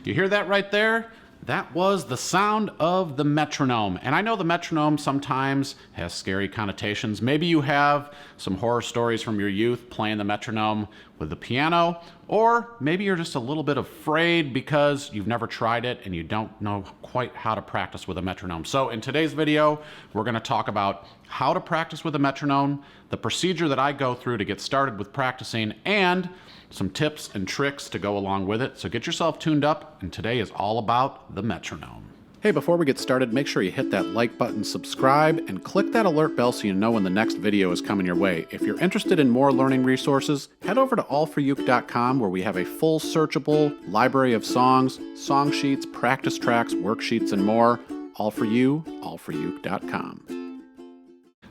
You hear that right there? That was the sound of the metronome. And I know the metronome sometimes has scary connotations. Maybe you have some horror stories from your youth playing the metronome with the piano, or maybe you're just a little bit afraid because you've never tried it and you don't know quite how to practice with a metronome. So in today's video, we're going to talk about how to practice with a metronome, the procedure that I go through to get started with practicing, and some tips and tricks to go along with it. So get yourself tuned up, and today is all about the metronome. Hey, before we get started, make sure you hit that like button, subscribe, and click that alert bell so you know when the next video is coming your way. If you're interested in more learning resources, head over to allforuke.com where we have a full searchable library of songs, song sheets, practice tracks, worksheets, and more. All for you, allforuke.com.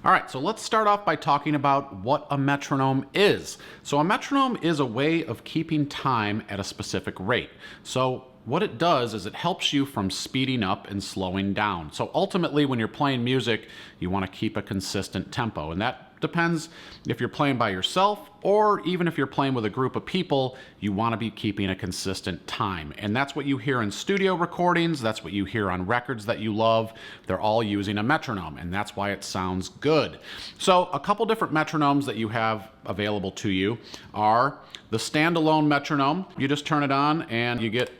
All right, so let's start off by talking about what a metronome is. So a metronome is a way of keeping time at a specific rate. So what it does is it helps you from speeding up and slowing down. So ultimately, when you're playing music, you want to keep a consistent tempo, and that depends if you're playing by yourself or even if you're playing with a group of people, you want to be keeping a consistent time. And that's what you hear in studio recordings, that's what you hear on records that you love. They're all using a metronome, and that's why it sounds good. So a couple different metronomes that you have available to you are the standalone metronome. You just turn it on and you get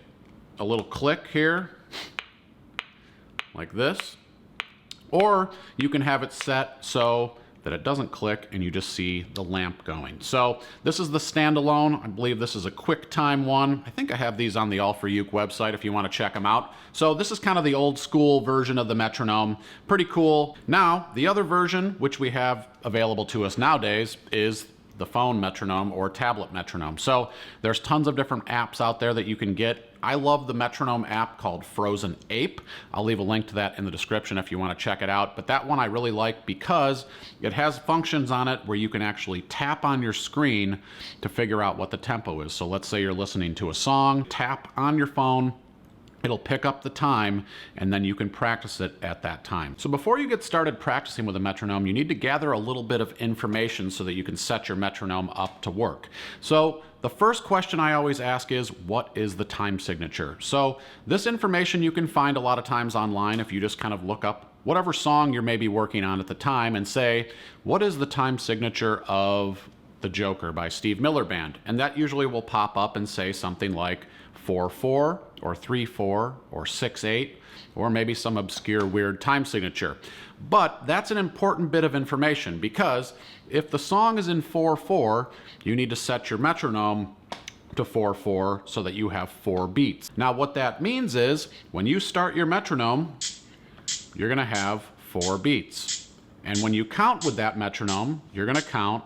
a little click here, like this. Or you can have it set so that it doesn't click and you just see the lamp going. So this is the standalone. I believe this is a QuickTime one. I think I have these on the All For Uke website if you want to check them out. So this is kind of the old school version of the metronome. Pretty cool. Now, the other version, which we have available to us nowadays, is the phone metronome or tablet metronome. So there's tons of different apps out there that you can get. I love the metronome app called Frozen Ape. I'll leave a link to that in the description if you want to check it out. But that one I really like because it has functions on it where you can actually tap on your screen to figure out what the tempo is. So let's say you're listening to a song, tap on your phone, it'll pick up the time, and then you can practice it at that time. So before you get started practicing with a metronome, you need to gather a little bit of information so that you can set your metronome up to work. So the first question I always ask is, what is the time signature? So this information you can find a lot of times online if you just kind of look up whatever song you're maybe working on at the time and say, what is the time signature of The Joker by Steve Miller Band? And that usually will pop up and say something like 4/4 or 3/4 or 6/8, or maybe some obscure weird time signature. But that's an important bit of information because if the song is in 4/4, you need to set your metronome to 4/4 so that you have 4 beats. Now what that means is when you start your metronome, you're going to have 4 beats. And when you count with that metronome, you're going to count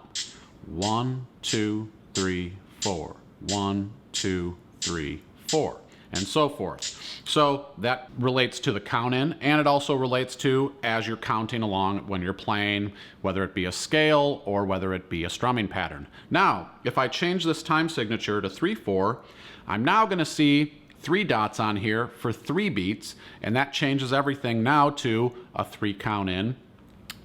1, 2, 3, 4. 1, 2, 3, 4, and so forth. So that relates to the count in, and it also relates to as you're counting along when you're playing, whether it be a scale or whether it be a strumming pattern. Now, if I change this time signature to 3/4, I'm now going to see 3 dots on here for 3 beats, and that changes everything now to a 3 count in.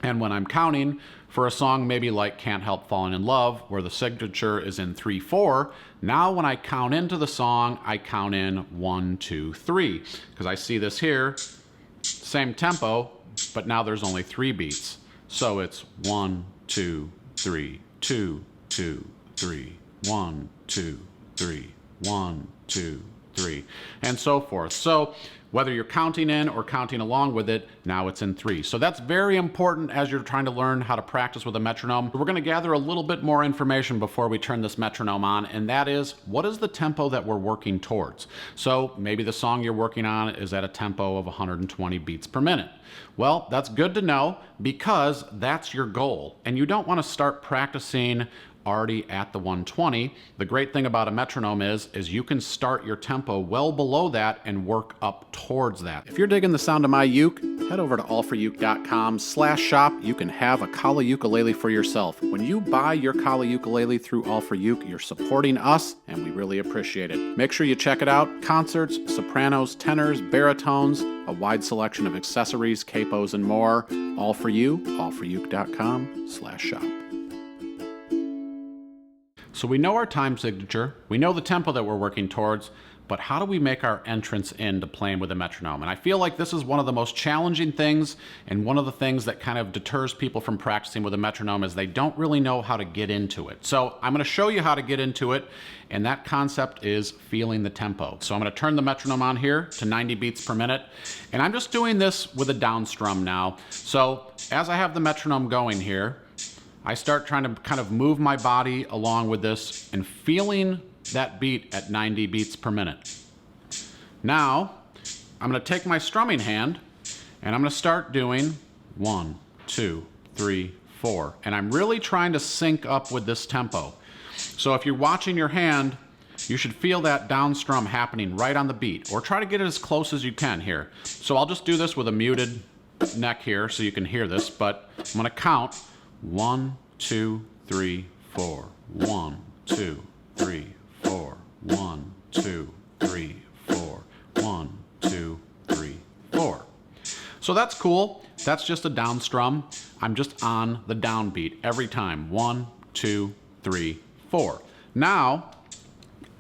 And when I'm counting for a song maybe like Can't Help Falling in Love, where the signature is in 3/4, now when I count into the song, I count in 1, 2, 3. Because I see this here, same tempo, but now there's only 3 beats. So it's 1, 2, 3, 2, 2, 3, 1, 2, 3, 1, 2, 3, and so forth. So whether you're counting in or counting along with it, now it's in 3. So that's very important as you're trying to learn how to practice with a metronome. We're going to gather a little bit more information before we turn this metronome on, and that is, what is the tempo that we're working towards? So maybe the song you're working on is at a tempo of 120 beats per minute. Well, that's good to know because that's your goal, and you don't want to start practicing already at the 120. The great thing about a metronome is you can start your tempo well below that and work up towards that. If you're digging the sound of my uke, head over to allforuke.com/shop. You can have a Kali ukulele for yourself. When you buy your Kali ukulele through All For Uke, you're supporting us, and we really appreciate it. Make sure you check it out. Concerts, sopranos, tenors, baritones, a wide selection of accessories, capos, and more. All for you, allforuke.com/shop. So we know our time signature, we know the tempo that we're working towards, but how do we make our entrance into playing with a metronome? And I feel like this is one of the most challenging things, and one of the things that kind of deters people from practicing with a metronome is they don't really know how to get into it. So I'm going to show you how to get into it, and that concept is feeling the tempo. So I'm going to turn the metronome on here to 90 beats per minute, and I'm just doing this with a down strum now. So as I have the metronome going here, I start trying to kind of move my body along with this and feeling that beat at 90 beats per minute. Now, I'm going to take my strumming hand and I'm going to start doing 1, 2, 3, 4. And I'm really trying to sync up with this tempo. So if you're watching your hand, you should feel that down strum happening right on the beat, or try to get it as close as you can here. So I'll just do this with a muted neck here so you can hear this, but I'm going to count 1, 2, 3, 4. 1, 2, 3, 4. 1, 2, 3, 4. 1, 2, 3, 4. So that's cool. That's just a down strum. I'm just on the downbeat every time. 1, 2, 3, 4. Now,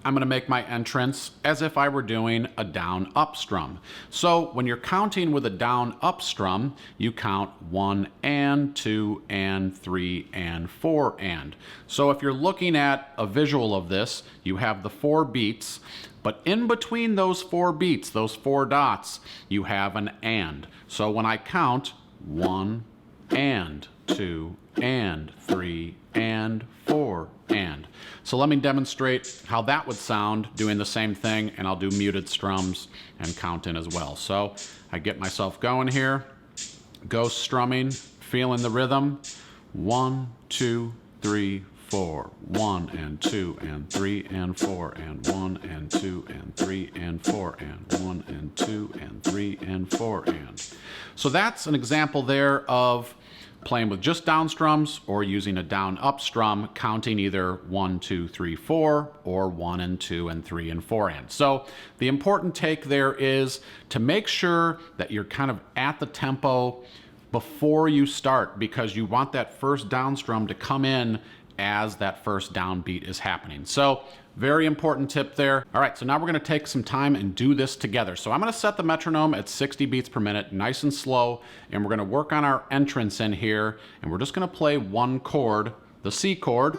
I'm going to make my entrance as if I were doing a down up strum. So when you're counting with a down up strum, you count 1 and 2 and 3 and 4 and. So if you're looking at a visual of this, you have the 4 beats, but in between those 4 beats, those 4 dots, you have an and. So when I count 1 and 2 and 3 and 4 and. So let me demonstrate how that would sound doing the same thing, and I'll do muted strums and count in as well. So I get myself going here, go strumming, feeling the rhythm. 1, 2, 3, 4. 1 and 2 and 3 and 4 and 1 and 2 and 3 and 4 and 1 and 2 and 3 and 4 and. So that's an example there of playing with just down strums or using a down up strum, counting either 1, 2, 3, 4 or 1 and 2 and 3 and 4 and. So the important take there is to make sure that you're kind of at the tempo before you start, because you want that first down strum to come in as that first downbeat is happening. So very important tip there. All right, so now we're going to take some time and do this together. So I'm going to set the metronome at 60 beats per minute, nice and slow, and we're going to work on our entrance in here, and we're just going to play one chord, the C chord,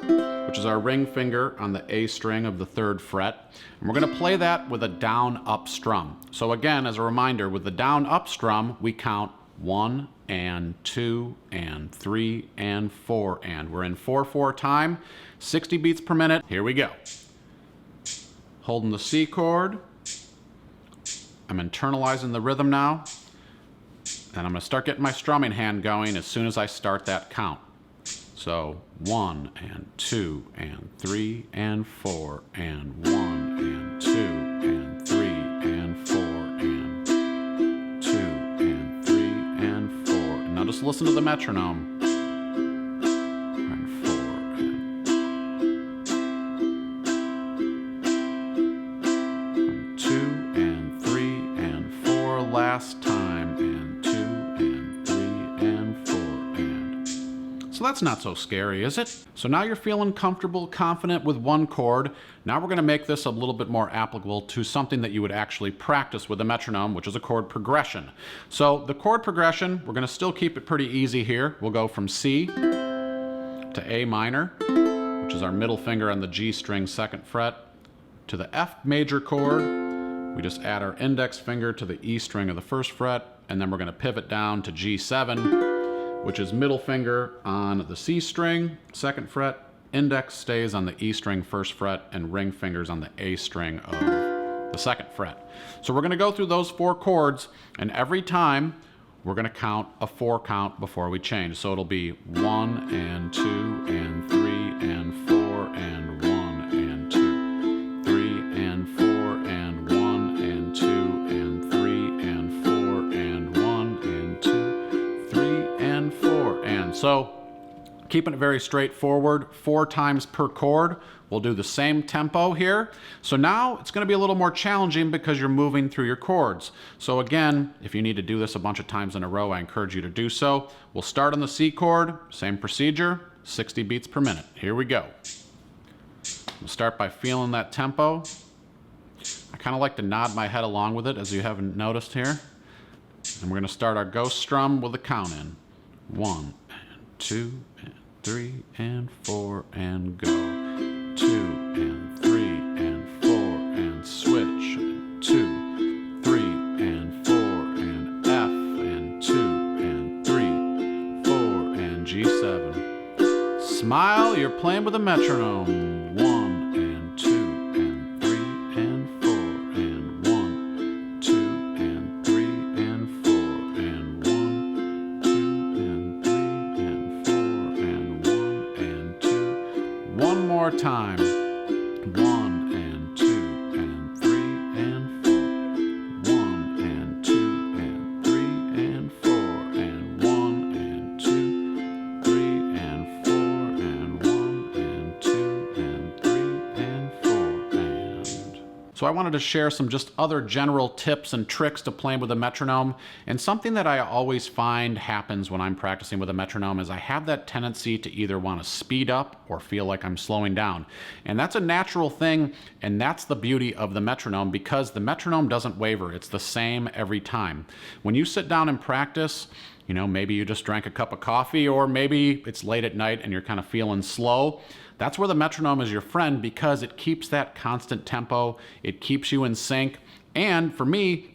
which is our ring finger on the A string of the 3rd fret, and we're going to play that with a down up strum. So again, as a reminder, with the down up strum, we count 1 and 2 and 3 and 4 and. We're in 4/4 time, 60 beats per minute. Here we go. Holding the C chord. I'm internalizing the rhythm now. And I'm going to start getting my strumming hand going as soon as I start that count. So 1 and 2 and 3 and 4 and 1 and 2 and 3 and 4 and 2 and 3 and 4. And now just listen to the metronome. Last time, and 2 and 3 and 4 and. So that's not so scary, is it? So now you're feeling comfortable, confident with one chord. Now we're going to make this a little bit more applicable to something that you would actually practice with a metronome, which is a chord progression. So the chord progression, we're going to still keep it pretty easy here. We'll go from C to A minor, which is our middle finger on the G string 2nd fret, to the F major chord. We just add our index finger to the E string of the 1st fret, and then we're going to pivot down to G7, which is middle finger on the C string, 2nd fret, index stays on the E string 1st fret, and ring fingers on the A string of the 2nd fret. So we're going to go through those 4 chords, and every time we're going to count a 4 count before we change. So it'll be 1 and 2 and 3 and 4 and 1 and 2, 3 and 4 and 1 and 2 and 3 and 4 and 1 and 2, 3 and 4 and. So keeping it very straightforward, 4 times per chord. We'll do the same tempo here. So now it's going to be a little more challenging because you're moving through your chords. So again, if you need to do this a bunch of times in a row, I encourage you to do so. We'll start on the C chord, same procedure, 60 beats per minute. Here we go. We'll start by feeling that tempo. I kind of like to nod my head along with it, as you haven't noticed here. And we're going to start our ghost strum with a count in. 1 and 2 and 3 and 4 and go. 2 and 3 and 4 and switch. 2, 3 and 4 and F and 2 and 3, 4 and G7. Smile, you're playing with a metronome. 1 and 2 and 3 and 4 and 1, 2 and 3 and 4 and 1, 2 and 3 and 4 and 1 and 2. One more time. 1 and 2 and 3 and 4. 1 and 2 and 3 and 4 and 1 and 2, 3 and 4 and 1 and 2 and 3 and 4 and... So I wanted to share some just other general tips and tricks to playing with a metronome. And something that I always find happens when I'm practicing with a metronome is I have that tendency to either want to speed up or feel like I'm slowing down. And that's a natural thing, and that's the beauty of the metronome, because the metronome doesn't waver. It's the same every time. When you sit down and practice, you know, maybe you just drank a cup of coffee, or maybe it's late at night and you're kind of feeling slow. That's where the metronome is your friend, because it keeps that constant tempo, it keeps you in sync, and for me,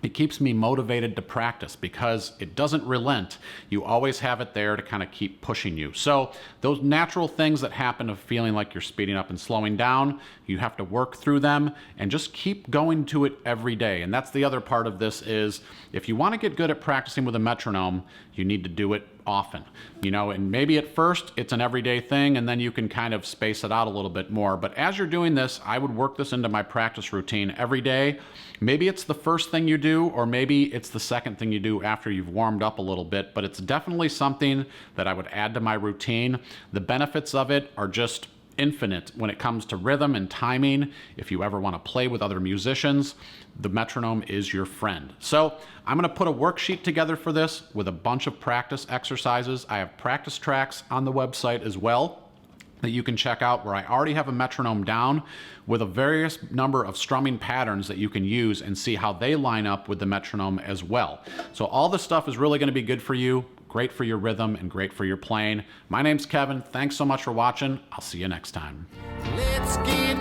it keeps me motivated to practice because it doesn't relent. You always have it there to kind of keep pushing you. So those natural things that happen of feeling like you're speeding up and slowing down, you have to work through them and just keep going to it every day. And that's the other part of this is, if you want to get good at practicing with a metronome, you need to do it often. You know, and maybe at first it's an everyday thing, and then you can kind of space it out a little bit more. But as you're doing this, I would work this into my practice routine every day. Maybe it's the first thing you do, or maybe it's the second thing you do after you've warmed up a little bit, but it's definitely something that I would add to my routine. The benefits of it are just infinite when it comes to rhythm and timing. If you ever want to play with other musicians, the metronome is your friend. So I'm going to put a worksheet together for this with a bunch of practice exercises. I have practice tracks on the website as well that you can check out, where I already have a metronome down with a various number of strumming patterns that you can use and see how they line up with the metronome as well. So all this stuff is really going to be good for you, great for your rhythm, and great for your playing. My name's Kevin. Thanks so much for watching. I'll see you next time. Let's get